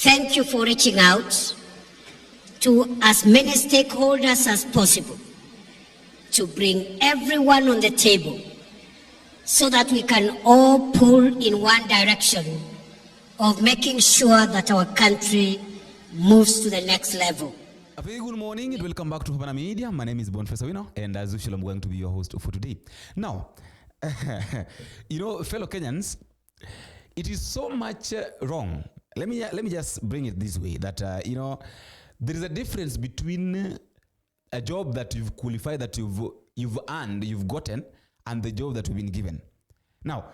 thank you for reaching out to as many stakeholders as possible to bring everyone on the table so that we can all pull in one direction of making sure that our country moves to the next level. A very good morning and welcome back to Havana Media. My name is Boniface Owino, and as usual I'm going to be your host for today. Now, fellow Kenyans, it is so much wrong. Let me just bring it this way, that there is a difference between a job that you've qualified, that you've earned, you've gotten, and the job that you've been given. Now,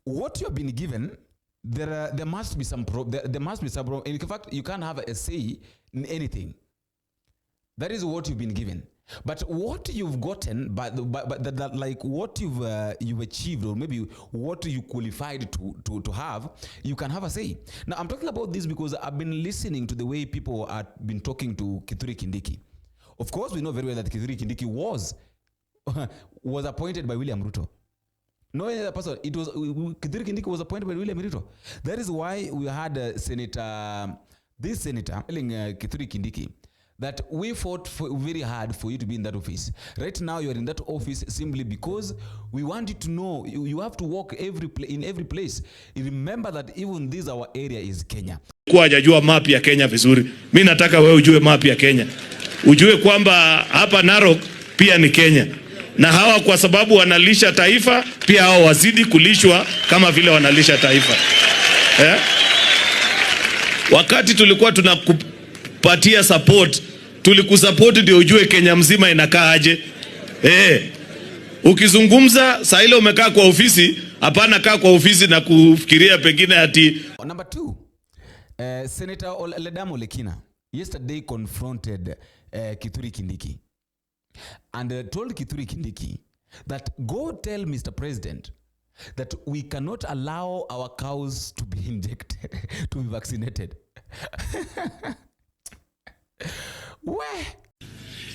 what you've been given, there must be some problem. In fact, you can't have a say in anything. That is what you've been given. But what you've gotten, like what you've achieved, or maybe what you qualified to have, you can have a say. Now, I'm talking about this because I've been listening to the way people have been talking to Kindiki. Of course, we know very well that Kindiki was appointed by William Ruto. No other person. Kindiki was appointed by William Ruto. That is why we had this senator telling Kindiki that we fought very hard for you to be in that office. Right now, you are in that office simply because we want you to know you have to walk in every place. Remember that even this our area is Kenya. Kwa hajajua map ya Kenya vizuri. Mimi nataka wewe ujue map ya Kenya. Ujue kwamba hapa Narok pia ni Kenya. Na hawa kwa sababu wanalisha taifa, pia hao wazidi kulishwa kama vile wanalisha taifa. Wakati tulikuwa tunakupatia support, tulikusupport ndio ujue Kenya mzima inakaa aje. Ukizungumza saa ile umekaa kwa ofisi, hapana kaa kwa ofisi na kufikiria pengine ati. Number 2, Senator Olekina yesterday confronted Kindiki and told Kindiki that go tell Mr. President that we cannot allow our cows to be injected, to be vaccinated.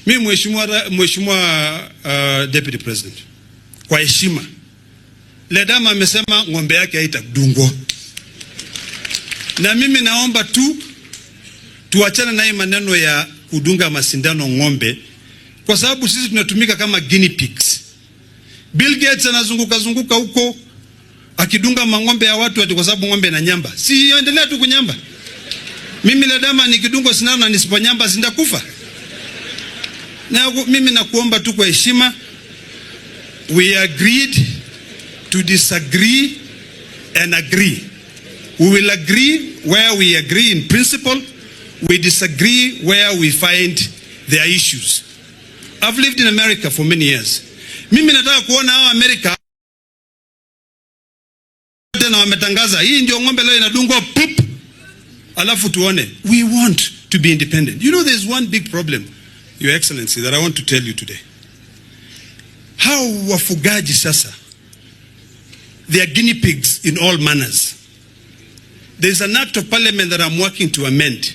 Mimi mheshimiwa Deputy President, kwa heshima, Ledama amesema ng'ombe yake haitadungwa. Na mimi naomba tuachane na hii maneno ya kudunga masindano ng'ombe, kwa sababu sisi tunatumika kama guinea pigs. Bill Gates anazunguka huko akidunga mang'ombe ya watu ati kwa sababu ng'ombe na nyamba. Si endelea tu kunyamba. Mimi Ledama nikidungwa sindano na nisiponyamba sindakufa. Na mimi nakuomba tu kwa heshima, we agreed to disagree and agree. We will agree where we agree in principle. We disagree where we find there are issues. I've lived in America for many years. Mimi nataka kuona hao America tena wametangaza hii ndio ng'ombe leo inadungwa pup, alafu tuone. We want to be independent. You know, there's one big problem, Your Excellency, that I want to tell you today. How wafugaji sasa, they are guinea pigs in all manners. There's an act of parliament that I'm working to amend,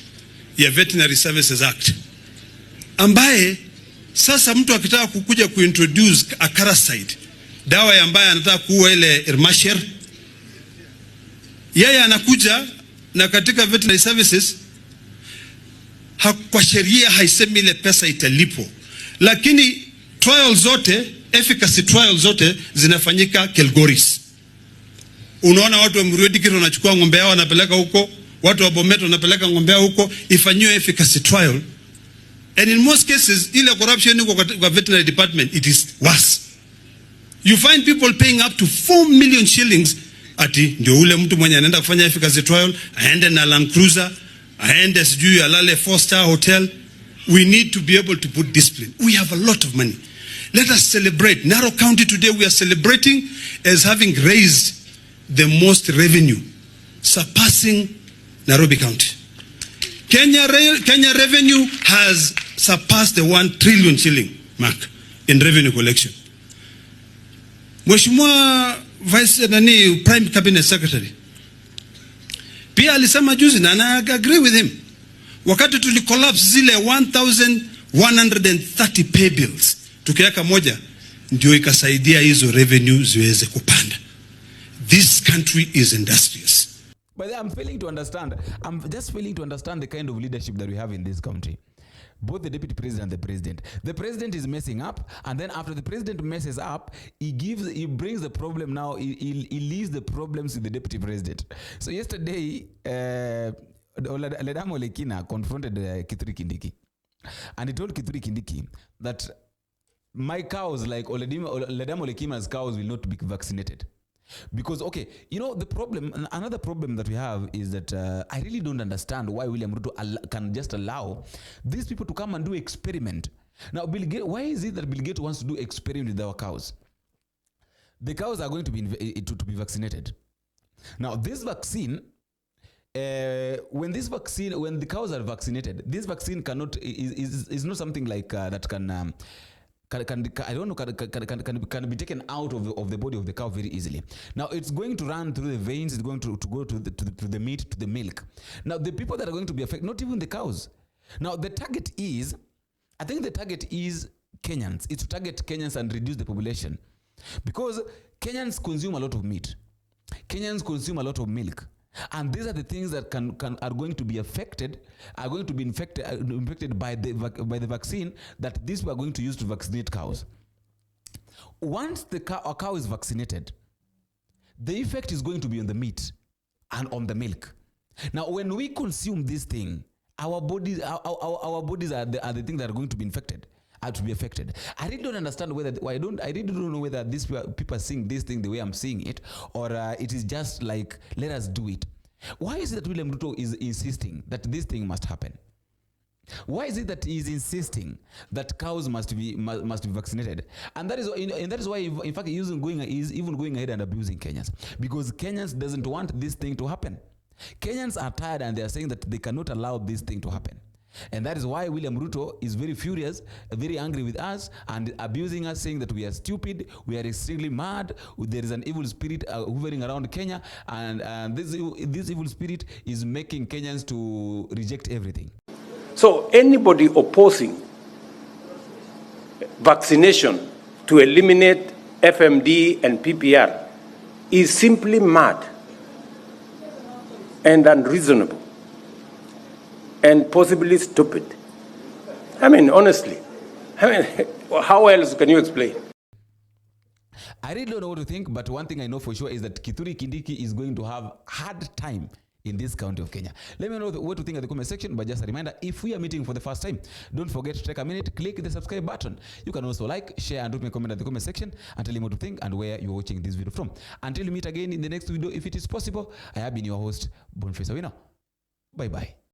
the Veterinary Services Act, ambaye sasa mtu akitaka kukuja kuintroduce a parasite, dawa ambaye anataka kuua ile irmasher, yeye anakuja na katika Veterinary Services kwa sheria haisemi ile pesa italipo, lakini trials zote, efficacy trials zote zinafanyika Kilgoris. Unaona watu wa Muriodikiri wanachukua ng'ombe yao wanapeleka huko, watu wa Bomet wanapeleka ng'ombe yao huko, ifanywe efficacy trial. And in most cases, ile corruption iko kwa veterinary department, it is worse. You find people paying up to 4 million shillings ati ndio ule mtu mwenye anaenda kufanya efficacy trial, aende na Land Cruiser, aende sijui alale 4-star hotel. We need to be able to put discipline. We have a lot of money. Let us celebrate. Narok County today, we are celebrating as having raised the most revenue, surpassing Nairobi County. Kenya revenue has surpassed the 1 trillion shilling mark in revenue collection. Mheshimiwa Prime Cabinet Secretary pia alisema juzi, na I agree with him, wakati tulicollapse zile 1130 pay bills tukiweka moja, ndio ikasaidia hizo revenue ziweze kupanda. This country is industrious. But I'm failing to understand. I'm just failing to understand the kind of leadership that we have in this country. Both the deputy president and the president. The president is messing up, and then after the president messes up, he brings the problem now. He leaves the problems to the deputy president. So yesterday, Olekina confronted Kindiki, and he told Kindiki that my cows, like Olekina's cows, will not be vaccinated. Because, okay, you know, another problem that we have is that I really don't understand why William Ruto can just allow these people to come and do experiment. Now, why is it that Bill Gates wants to do experiment with our cows? The cows are going to be vaccinated. Now, this vaccine, when the cows are vaccinated, this vaccine is not something like that can be taken out of the body of the cow very easily. Now it's going to run through the veins. It's going to go to the meat, to the milk. Now the people that are going to be affected, not even the cows. Now the target is, I think the target is Kenyans. It's to target Kenyans and reduce the population, because Kenyans consume a lot of meat. Kenyans consume a lot of milk. And these are the things that are going to be affected, are going to be infected by the vaccine that these we are going to use to vaccinate cows. Once a cow is vaccinated, the effect is going to be on the meat and on the milk. Now, when we consume this thing, our bodies are the things that are going to be infected. To be affected. I really don't understand I really don't know whether these people are seeing this thing the way I'm seeing it, or it is just like, let us do it. Why is it that William Ruto is insisting that this thing must happen? Why is it that he is insisting that cows must be vaccinated? And that is why, in fact, he is even going ahead and abusing Kenyans, because Kenyans doesn't want this thing to happen. Kenyans are tired, and they are saying that they cannot allow this thing to happen. And that is why William Ruto is very furious, very angry with us, and abusing us, saying that we are stupid, we are extremely mad, there is an evil spirit hovering around Kenya, and this evil spirit is making Kenyans to reject everything. So anybody opposing vaccination to eliminate FMD and PPR is simply mad and unreasonable and possibly stupid. I mean, honestly, how else can you explain? I really don't know what to think, but one thing I know for sure is that Kindiki is going to have hard time in this county of Kenya. Let me know what to think in the comment section, but just a reminder, if we are meeting for the first time, don't forget to take a minute, click the subscribe button. You can also like, share, and drop me a comment in the comment section and tell me what to think and where you're watching this video from. Until we meet again in the next video, if it is possible, I have been your host, Boniface Awino. Bye-bye.